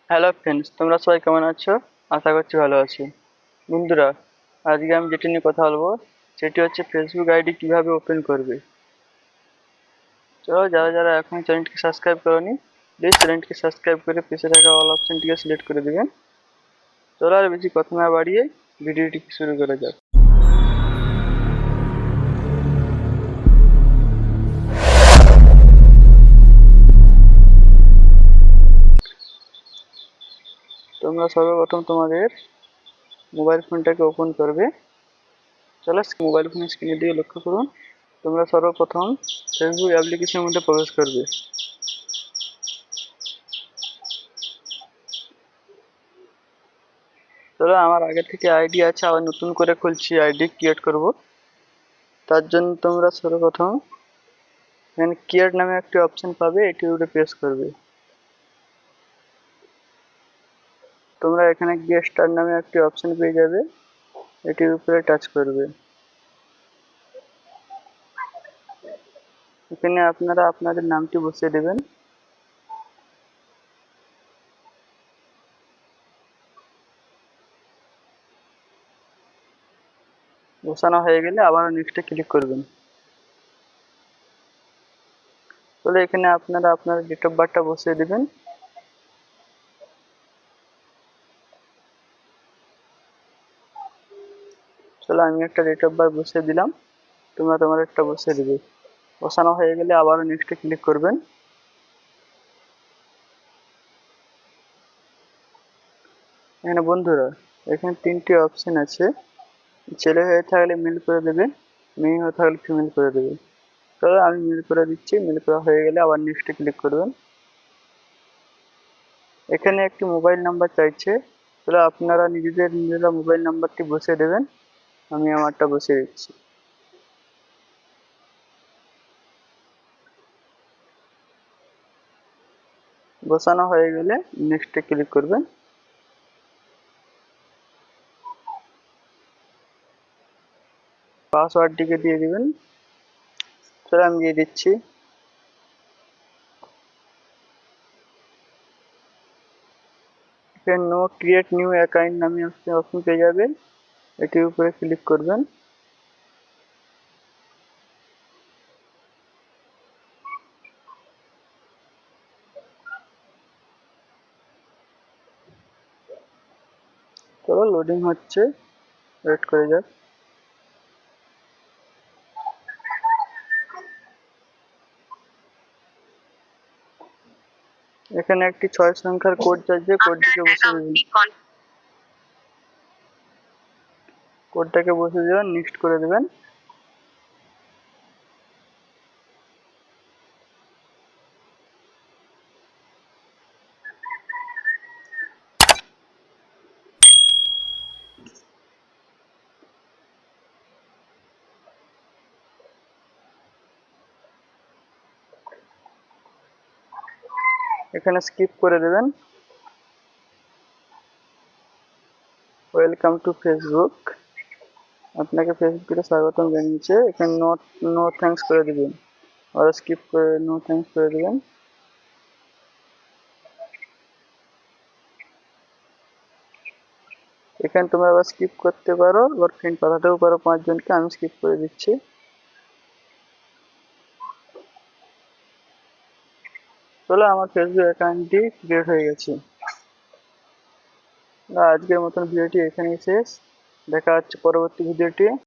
Hello friends, তোমরা সবাই কেমন আছো? আশা করছি ভালো আছো। বন্ধুরা, আজকে আমি যেটি নিয়ে কথা বলবো সেটি হচ্ছে ফেসবুক আইডি কিভাবে ওপেন করবে। চলো, যারা যারা এখন চ্যানেলটিকে সাবস্ক্রাইব করোনি, প্লিজ চ্যানেলটিকে সাবস্ক্রাইব করে পাশে থাকা অল অপশনটিকে সিলেক্ট করে দিবেন। চলো, আর বেশি কথা না বাড়িয়ে ভিডিওটি শুরু করা যাক। তোমরা সর্বপ্রথম তোমাদের মোবাইল ফোনটাকে ওপেন করবে। চলো, মোবাইল ফোনের স্ক্রিনের দিকে লক্ষ্য করুন। তোমরা সর্বপ্রথম ফেসবুক অ্যাপ্লিকেশনের মধ্যে প্রবেশ করবে। চলো, আমার আগে থেকে আইডি আছে, আবার নতুন করে খুলছি, আইডি ক্রিয়েট করব। তার জন্য তোমরা সর্বপ্রথম এখানে ক্রিয়েট নামে একটি অপশন পাবে, এটির উপরে প্রেস করবে। তোমরা এখানে গিয়ে স্টার নামে একটি অপশন পেয়ে যাবে, এটির উপরে টাচ করবে। এখানে আপনারা আপনাদের নামটি বসিয়ে দেবেন। বসানো হয়ে গেলে আবার নেক্সটে ক্লিক করবেন। তাহলে এখানে আপনারা আপনার ডেট অফ বার্থটা বসিয়ে দেবেন। চলো, আমি একটা ডেট অফ বার্থ বসিয়ে দিলাম, তোমরা তোমার একটা বসিয়ে দেবে। বসানো হয়ে গেলে আবারও নেক্সটে ক্লিক করবেন। এখানে বন্ধুরা, এখানে তিনটি অপশন আছে। ছেলে হয়ে থাকলে মেল করে দেবে, মেয়ে হয়ে থাকলে ফিমেল করে দেবে। চলো, আমি মেল করে দিচ্ছি। মেল করা হয়ে গেলে আবার নেক্সটে ক্লিক করবেন। এখানে একটি মোবাইল নাম্বার চাইছে। চলো, আপনারা নিজেরা মোবাইল নাম্বারটি বসিয়ে দেবেন। আমি আমারটা বসিয়ে দিচ্ছি। বসানো হয়ে গেলে নেক্সটে ক্লিক করবেন। পাসওয়ার্ডটিকে দিয়ে দিবেন। চলো, আমি দিয়ে দিচ্ছি। এখানে নো ক্রিয়েট নিউ অ্যাকাউন্ট নামে একটা অপশন পেয়ে যাবেন, এটির উপরে ক্লিক করবেন। চলো, লোডিং হচ্ছে, ওয়েট করে যাক। এখানে একটি 6 সংখ্যার কোড চাইছে, কোডটাকে বসিয়ে দেবেন, নেক্সট করে দেবেন। এখানে স্কিপ করে দেবেন। ওয়েলকাম টু ফেসবুক, আপনাকে ফেসবুকে স্বাগতম জানিয়েছে। এখানে নো থ্যাঙ্কস করে দেবেন, আর স্কিপ করে নো থ্যাঙ্কস করে দেবেন। এখানে তোমরা আবার স্কিপ করতে পারো, আবার ফ্রেন্ড পাঠাতেও পারো 5 জনকে। আমি স্কিপ করে দিচ্ছি। চলো, আমার ফেসবুক অ্যাকাউন্টটি ক্রিয়েট হয়ে গেছে। আজকের মতন ভিডিওটি এখানেই শেষ। দেখা হচ্ছে পরবর্তী ভিডিওটি।